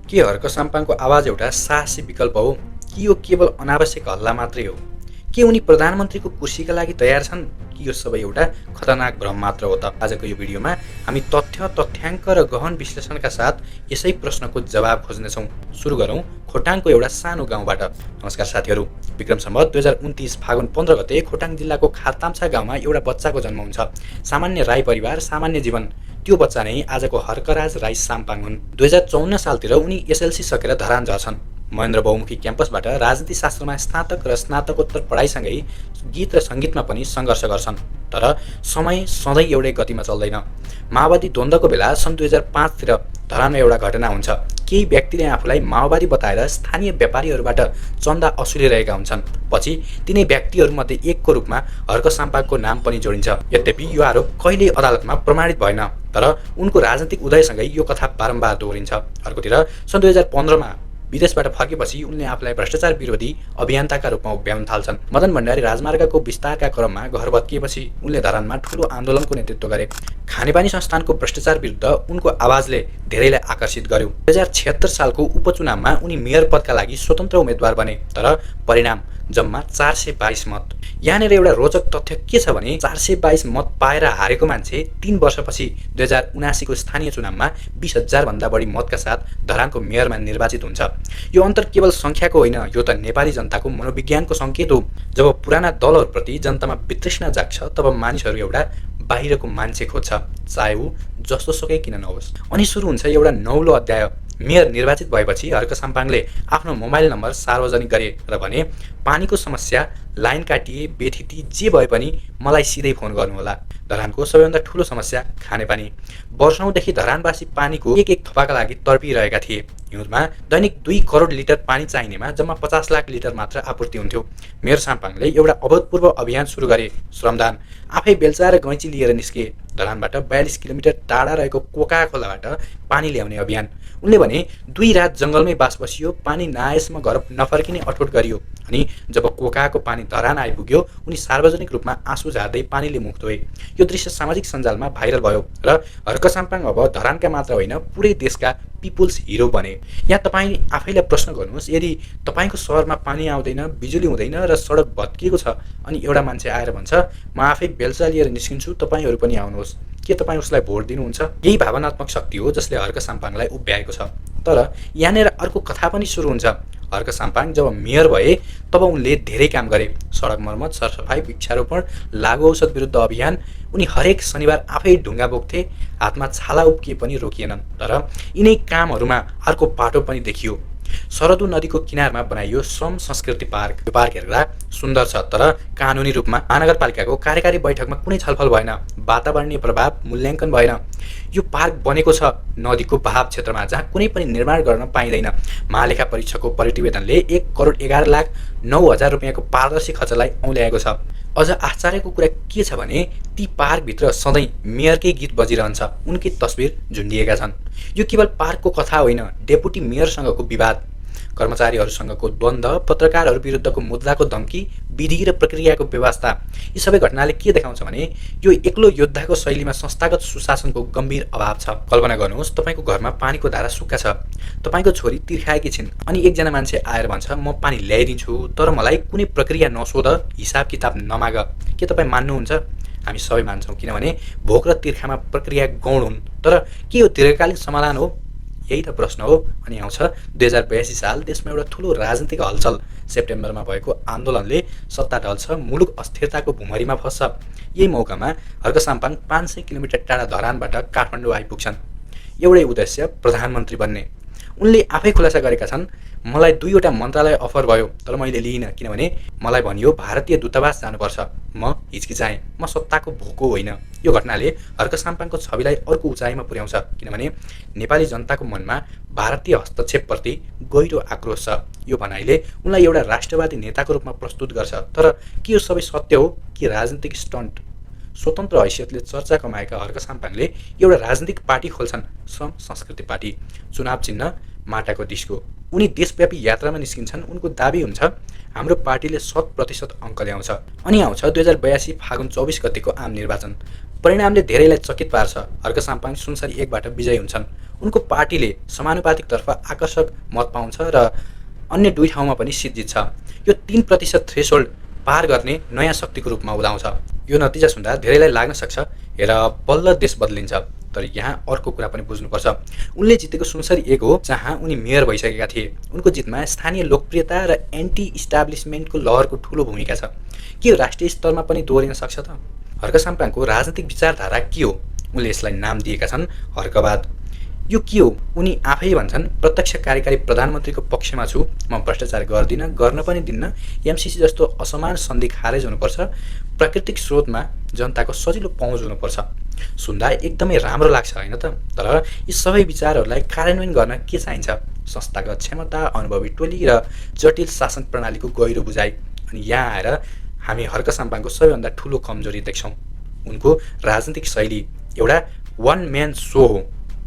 के हर्क साम्पाङको आवाज एउटा साहसी विकल्प हो कि यो केवल अनावश्यक हल्ला मात्रै हो? के उनी प्रधानमन्त्रीको कुर्सीका लागि तयार छन् कि यो सबै एउटा खतरनाक भ्रम मात्र हो त? आजको यो भिडियोमा हामी तथ्याङ्क र गहन विश्लेषणका साथ यसै प्रश्नको जवाब खोज्नेछौँ। सुरु गरौँ खोटाङको एउटा सानो गाउँबाट। नमस्कार साथीहरू, विक्रम सम्वत 2029 फागुन 15 गते खोटाङ जिल्लाको खालताम्छा गाउँमा एउटा बच्चाको जन्म हुन्छ। सामान्य राई परिवार, सामान्य जीवन। त्यो बच्चा नै आजको हर्कराज राई साम्पाङ हुन्। 2054 सालतिर उनी एसएलसी सकेर धरान झर्छन्। महेन्द्र बहुमुखी क्याम्पसबाट राजनीति शास्त्रमा स्नातक र स्नातकोत्तर पढाइसँगै गीत र सङ्गीतमा पनि सङ्घर्ष गर्छन्। तर समय सधैँ एउटै गतिमा चल्दैन। माओवादी द्वन्द्वको बेला सन् 2005तिर धरानमा एउटा घटना हुन्छ। केही व्यक्तिले आफूलाई माओवादी बताएर स्थानीय व्यापारीहरूबाट चन्दा असुलिरहेका हुन्छन्। पछि तिनै व्यक्तिहरूमध्ये एकको रूपमा हर्क साम्पाङको नाम पनि जोडिन्छ। यद्यपि यो आरोप कहिल्यै अदालतमा प्रमाणित भएन, तर उनको राजनीतिक उदयसँगै यो कथा बारम्बार दोहोरिन्छ। अर्कोतिर सन् 2015मा विदेशबाट फर्केपछि उनले आफूलाई भ्रष्टाचार विरोधी अभियन्ताका रूपमा उभ्याउन थाल्छन्। मदन भण्डारी राजमार्गको विस्तारका क्रममा घर भत्किएपछि उनले धरानमा ठूलो आन्दोलनको नेतृत्व गरे। खानेपानी संस्थानको भ्रष्टाचार विरुद्ध उनको आवाजले धेरैलाई आकर्षित गर्यो। 2076 सालको उपचुनावमा उनी मेयर पदका लागि स्वतन्त्र उम्मेद्वार बने, तर परिणाम जम्मा 422 मत। यहाँनिर एउटा रोचक तथ्य के छ भने 422 मत पाएर हारेको मान्छे 3 वर्षपछि 2079 को स्थानीय चुनावमा 20,000 भन्दा बढी मतका साथ धरानको मेयरमा निर्वाचित हुन्छ। यो अन्तर केवल सङ्ख्याको होइन, यो त नेपाली जनताको मनोविज्ञानको सङ्केत हो। जब पुराना दलहरूप्रति जनतामा वितृष्णा जाग्छ, तब मानिसहरू एउटा बाहिरको मान्छे खोज्छ, चाहे ऊ जस्तो सकै किन नहोस्। अनि सुरु हुन्छ एउटा नौलो अध्याय। मेयर निर्वाचित भएपछि हर्क साम्पाङले आफ्नो मोबाइल नम्बर सार्वजनिक गरे र भने, पानीको समस्या, लाइन काटिए, बेथिति जे भए पनि मलाई सिधै फोन गर्नुहोला। धरानको सबैभन्दा ठूलो समस्या खानेपानी। वर्षौंदेखि धरानवासी पानीको एक थपाका लागि तर्पिरहेका थिए। हिउँदमा दैनिक 2 करोड लिटर पानी चाहिनेमा जम्मा 50 लाख लिटर मात्र आपूर्ति हुन्थ्यो। मेयर साम्पाङले एउटा अभूतपूर्व अभियान सुरु गरे, श्रमदान। आफै बेलचा र गैँची लिएर निस्के। धरानबाट 42 किलोमिटर टाढा रहेको कोका खोलाबाट पानी ल्याउने अभियान। उनले भने 2 रात जङ्गलमै बास बसियो, पानी नआएसम्म घर नफर्किने अठोट गरियो। अनि जब कोकाको पानी धरान आइपुग्यो, उनी सार्वजनिक रूपमा आँसु झार्दै पानीले मुख धोए। यो दृश्य सामाजिक सञ्जालमा भाइरल भयो र हर्क साम्पाङ अब धरानका मात्र होइन, पुरै देशका पिपुल्स हिरो बने। यहाँ तपाईँ आफैलाई प्रश्न गर्नुहोस्, यदि तपाईँको सहरमा पानी आउँदैन, बिजुली हुँदैन र सडक भत्किएको छ, अनि एउटा मान्छे आएर भन्छ म आफै बेलचा लिएर निस्किन्छु, तपाईँहरू पनि आउनुहोस्, के तपाईँ उसलाई भोट दिनुहुन्छ? यही भावनात्मक शक्ति हो जसले हर्क साम्पाङलाई उभ्याएको छ। तर यहाँनिर अर्को कथा पनि सुरु हुन्छ। हर्क साम्पाङ जब मेयर भए तब उनले धेरै काम गरे। सडक मर्मत, सरसफाई, वृक्षारोपण, लागु औषध विरुद्ध अभियान। उनी हरेक शनिबार आफै ढुङ्गा बोक्थे, हातमा छाला उब्किए पनि रोकिएनन्। तर यिनै कामहरूमा अर्को पाटो पनि देखियो। सरदू नदीको किनारमा बनाइयो श्रम संस्कृति पार्क। यो पार्क हेर्दा सुन्दर छ, तर कानुनी रूपमा महानगरपालिकाको कार्यकारी बैठकमा कुनै छलफल भएन, वातावरणीय प्रभाव मूल्याङ्कन भएन। यो पार्क बनेको छ नदीको बहाव क्षेत्रमा, जहाँ कुनै पनि निर्माण गर्न पाइँदैन। महालेखा परीक्षकको प्रतिवेदनले 1,11,09,000 रुपियाँको पारदर्शी खर्चलाई औँल्याएको छ। अझ आश्चर्यको कुरा के छ भने ती पार्कभित्र सधैँ मेयरकै गीत बजिरहन्छ, उनकी तस्बिर झुन्डिएका छन्। यो केवल पार्कको कथा होइन, डेपुटी मेयरसँगको विवाद, कर्मचारीहरूसँगको द्वन्द्व, पत्रकारहरू विरुद्धको मुद्दाको धम्की, विधि र प्रक्रियाको व्यवस्था, यी सबै घटनाले के देखाउँछ भने यो एक्लो योद्धाको शैलीमा संस्थागत सुशासनको गम्भीर अभाव छ। कल्पना गर्नुहोस्, तपाईँको घरमा पानीको धारा सुक्खा छ, तपाईँको छोरी तिर्खाएकी छिन्, अनि एकजना मान्छे आएर भन्छ म पानी ल्याइदिन्छु, तर मलाई कुनै प्रक्रिया नसोध, हिसाब किताब नमाग। के तपाईँ मान्नुहुन्छ? हामी सबै मान्छौँ, किनभने भोक र तिर्खामा प्रक्रिया गौण हुन्। तर के यो दीर्घकालीन समाधान हो? यही त प्रश्न हो। अनि आउँछ 2082 साल। देशमा एउटा ठूलो राजनीतिक हलचल। सेप्टेम्बरमा भएको आन्दोलनले सत्ता ढल्छ, मुलुक अस्थिरताको भुमरीमा फस्छ। यही मौकामा हर्क साम्पाङ 500 किलोमिटर टाढा धरानबाट काठमाडौँ आइपुग्छन्। एउटै उद्देश्य, प्रधानमन्त्री बन्ने। उनले आफै खुलासा गरेका छन्, मलाई 2वटा मन्त्रालय अफर भयो, तर मैले लिइनँ, किनभने मलाई भनियो भारतीय दूतावास जानुपर्छ। म हिचकिचाएँ, म सत्ताको भोको होइन। यो घटनाले हर्क साम्पाङको छविलाई अर्को उचाइमा पुर्याउँछ, किनभने नेपाली जनताको मनमा भारतीय हस्तक्षेपप्रति गहिरो आक्रोश छ। यो भनाइले उनलाई एउटा राष्ट्रवादी नेताको रूपमा प्रस्तुत गर्छ। तर के यो सबै सत्य हो कि राजनीतिक स्टन्ट? स्वतन्त्र हैसियतले चर्चा कमाएका हर्क साम्पाङले एउटा राजनीतिक पार्टी खोल्छन्, श्रम संस्कृति पार्टी। चुनाव चिन्ह माटाको डिस्को। उनी देशव्यापी यात्रामा निस्किन्छन्। उनको दाबी हुन्छ, हाम्रो पार्टीले 100% अङ्क ल्याउँछ। अनि आउँछ 2082 फागुन 24 गतेको आम निर्वाचन। परिणामले धेरैलाई चकित पार्छ। हर्क साम्पाङ सुनसरी 1बाट विजयी हुन्छन्। उनको पार्टीले समानुपातिकतर्फ आकर्षक मत पाउँछ र अन्य 2 ठाउँमा पनि सिट जित्छ। यो 3% थ्रेसहोल्ड पार गर्ने नयाँ शक्तिको रूपमा उदाउँछ। यो नतिजा सुन्दा धेरैलाई लाग्न सक्छ हेर बल्ल देश बदलिन्छ। तर यहाँ अर्को कुरा पनि बुझ्नुपर्छ। उनले जितेको सुनसरी 1 हो जहाँ उनी मेयर भइसकेका थिए। उनको जितमा स्थानीय लोकप्रियता र एन्टी इस्टाब्लिसमेन्टको लहरको ठूलो भूमिका छ। के यो राष्ट्रिय स्तरमा पनि दोहोरिन सक्छ त? हर्क साम्पाङको राजनीतिक विचारधारा के हो? उनले यसलाई नाम दिएका छन् हर्कवाद। यो के हो? उनी आफै भन्छन् प्रत्यक्ष कार्यकारी प्रधानमन्त्रीको पक्षमा छु, म भ्रष्टाचार गर्दिन, गर्न पनि दिन्न, एमसीसी जस्तो असमान सन्धि खारेज हुनुपर्छ, प्राकृतिक स्रोतमा जनताको सजिलो पहुँच हुनुपर्छ। सुन्दा एकदमै राम्रो लाग्छ हैन त? तर यी सबै विचारहरूलाई कार्यान्वयन गर्न के चाहिन्छ? संस्थागत क्षमता, अनुभवी टोली र जटिल शासन प्रणालीको गहिरो बुझाइ। अनि यहाँ आएर हामी हर्क साम्पाङको सबैभन्दा ठूलो कमजोरी देख्छौँ। उनको राजनीतिक शैली एउटा वान म्यान सो हो।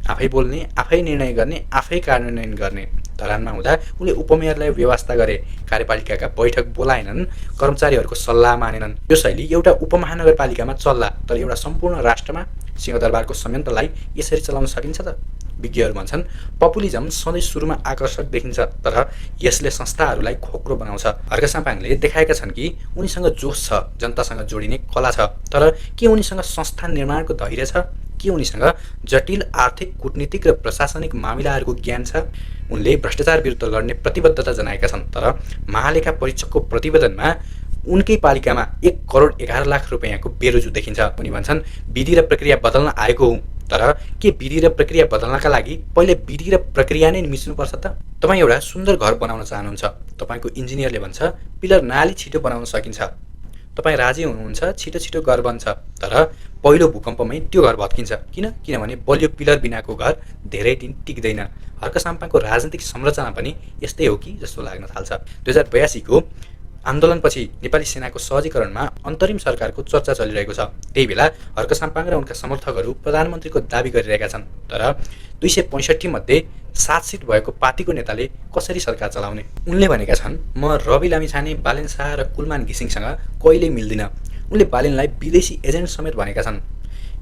आफै बोल्ने, आफै निर्णय गर्ने, आफै कार्यान्वयन गर्ने। धरानमा हुँदा उनले उपमेयरलाई व्यवस्था गरे, कार्यपालिकाका बैठक बोलाएनन्, कर्मचारीहरूको सल्लाह मानेनन्। यो शैली एउटा उपमहानगरपालिकामा चल्ला, तर एउटा सम्पूर्ण राष्ट्रमा सिंहदरबारको संयन्त्रलाई यसरी चलाउन सकिन्छ त? विज्ञहरू भन्छन् पपुलिजम सधैँ सुरुमा आकर्षक देखिन्छ, तर यसले संस्थाहरूलाई खोक्रो बनाउँछ। हर्क साम्पाङले देखाएका छन् कि उनीसँग जोश छ, जनतासँग जोडिने कला छ, तर के उनीसँग संस्था निर्माणको धैर्य छ? के उनीसँग जटिल आर्थिक, कूटनीतिक र प्रशासनिक मामिलाहरूको ज्ञान छ? उनले भ्रष्टाचार विरुद्ध लड्ने प्रतिबद्धता जनाएका छन्, तर महालेखा परीक्षकको प्रतिवेदनमा उनकै पालिकामा 1,11,00,000 रुपैयाँको बेरोजु देखिन्छ। उनी भन्छन् विधि र प्रक्रिया बदल्न आएको हुँ, तर के विधि र प्रक्रिया बदल्नका लागि पहिले विधि र प्रक्रिया नै मिच्नुपर्छ त? तपाईँ एउटा सुन्दर घर बनाउन चाहनुहुन्छ। तपाईँको इन्जिनियरले भन्छ पिलर नाली छिटो बनाउन सकिन्छ। तपाईँ राजी हुनुहुन्छ, छिटो छिटो घर बन्छ, तर पहिलो भूकम्पमै त्यो घर भत्किन्छ। किनभने बलियो पिलर बिनाको घर धेरै दिन टिक्दैन। हर्क साम्पाङको राजनीतिक संरचना पनि यस्तै हो कि जस्तो लाग्न थाल्छ। 2082 को आन्दोलनपछि नेपाली सेनाको सहजीकरणमा अन्तरिम सरकारको चर्चा चलिरहेको छ। त्यही बेला हर्क साम्पाङ र उनका समर्थकहरू प्रधानमन्त्रीको दाबी गरिरहेका छन्, तर 265 मध्ये 7 सिट भएको पार्टीको नेताले कसरी सरकार चलाउने? उनले भनेका छन् म रवि लामिछाने, बालेन शाह र कुलमान घिसिङसँग कहिल्यै मिल्दिन। उनले बालेनलाई विदेशी एजेन्ट समेत भनेका छन्।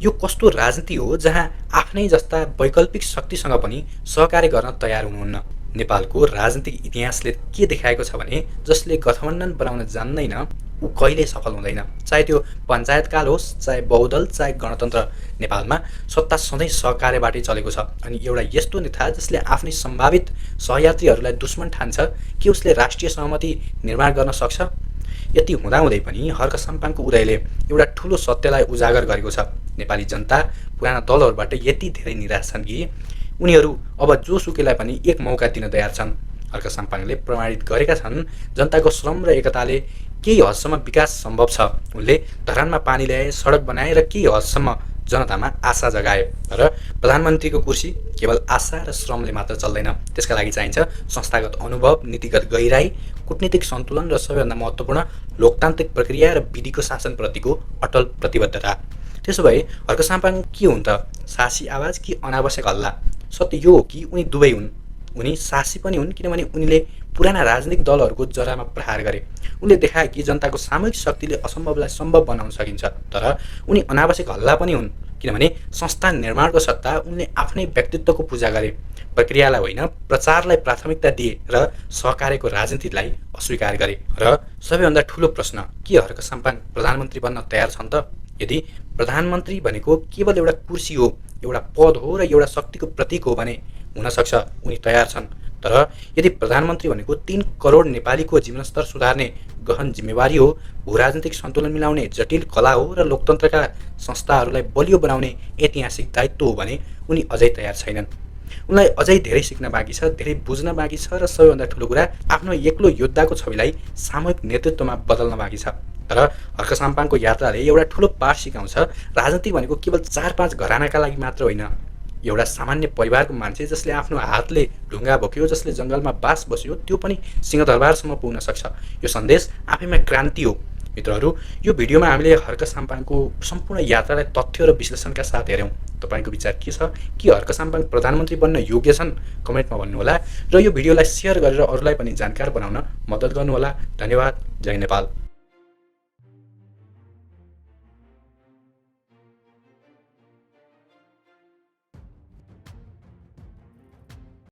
यो कस्तो राजनीति हो जहाँ आफ्नै जस्ता वैकल्पिक शक्तिसँग पनि सहकार्य गर्न तयार हुनुहुन्न? नेपालको राजनीतिक इतिहासले के देखाएको छ भने जसले गठबन्धन बनाउन जान्दैन ऊ कहिल्यै सफल हुँदैन। चाहे त्यो पञ्चायतकाल होस्, चाहे बहुदल, चाहे गणतन्त्र, नेपालमा सत्ता सधैँ सहकार्यबाटै चलेको छ। अनि एउटा यस्तो नेता जसले आफ्नै सम्भावित सहयात्रीहरूलाई दुश्मन ठान्छ, के उसले राष्ट्रिय सहमति निर्माण गर्न सक्छ? यति हुँदाहुँदै पनि हर्क साम्पाङको उदयले एउटा ठूलो सत्यलाई उजागर गरेको छ। नेपाली जनता पुराना दलहरूबाट यति धेरै निराश छन् कि उनीहरू अब जोसुकैलाई पनि एक मौका दिन तयार छन्। हर्क साम्पाङले प्रमाणित गरेका छन् जनताको श्रम र एकताले केही हदसम्म विकास सम्भव छ। उनले धरानमा पानी ल्याए, सडक बनाए र केही हदसम्म जनतामा आशा जगाए। तर प्रधानमन्त्रीको कुर्सी केवल आशा र श्रमले मात्र चल्दैन। त्यसका लागि चाहिन्छ संस्थागत अनुभव, नीतिगत गहिराई, कूटनीतिक सन्तुलन र सबैभन्दा महत्त्वपूर्ण लोकतान्त्रिक प्रक्रिया र विधिको शासनप्रतिको अटल प्रतिबद्धता। त्यसो भए हर्क साम्पाङ के हुन् त? साहसी आवाज कि अनावश्यक हल्ला? सत्य यो हो कि उनी दुवै हुन्। उनी साहसी पनि हुन् किनभने उनले पुराना राजनीतिक दलहरूको जरामा प्रहार गरे। उनले देखाए कि जनताको सामूहिक शक्तिले असम्भवलाई सम्भव बनाउन सकिन्छ। तर उनी अनावश्यक हल्ला पनि हुन् किनभने संस्था निर्माणको सट्टा उनले आफ्नै व्यक्तित्वको पूजा गरे, प्रक्रियालाई होइन प्रचारलाई प्राथमिकता दिए र सहकार्यको राजनीतिलाई अस्वीकार गरे। र सबैभन्दा ठूलो प्रश्न, के हर्क साम्पाङ प्रधानमन्त्री बन्न तयार छन् त? यदि प्रधानमन्त्री भनेको केवल एउटा कुर्सी हो, एउटा पद हो र एउटा शक्तिको प्रतीक हो भने हुनसक्छ उनी तयार छन्। तर यदि प्रधानमन्त्री भनेको 3 करोड नेपालीको जीवनस्तर सुधार्ने गहन जिम्मेवारी हो, भूराजनीतिक सन्तुलन मिलाउने जटिल कला हो र लोकतन्त्रका संस्थाहरूलाई बलियो बनाउने ऐतिहासिक दायित्व हो भने उनी अझै तयार छैनन्। उनलाई अझै धेरै सिक्न बाँकी छ, धेरै बुझ्न बाँकी छ र सबैभन्दा ठूलो कुरा आफ्नो एक्लो योद्धाको छविलाई सामूहिक नेतृत्वमा बदल्न बाँकी छ। तर हर्क साम्पाङको यात्राले एउटा ठूलो पाठ सिकाउँछ। राजनीति भनेको केवल 4-5 घरानाका लागि मात्र होइन। एउटा सामान्य परिवारको मान्छे जसले आफ्नो हातले ढुङ्गा बोक्यो, जसले जङ्गलमा बास बस्यो, त्यो पनि सिंहदरबारसम्म पुग्न सक्छ। यो सन्देश आफैमा क्रान्ति हो। मित्रहरू, यो भिडियोमा हामीले हर्क साम्पाङको सम्पूर्ण यात्रालाई तथ्य र विश्लेषणका साथ हेऱ्यौँ। तपाईँको विचार के छ? के हर्क साम्पाङ प्रधानमन्त्री बन्न योग्य छन्? कमेन्टमा भन्नुहोला र यो भिडियोलाई सेयर गरेर अरूलाई पनि जानकार बनाउन मद्दत गर्नुहोला। धन्यवाद। जय नेपाल।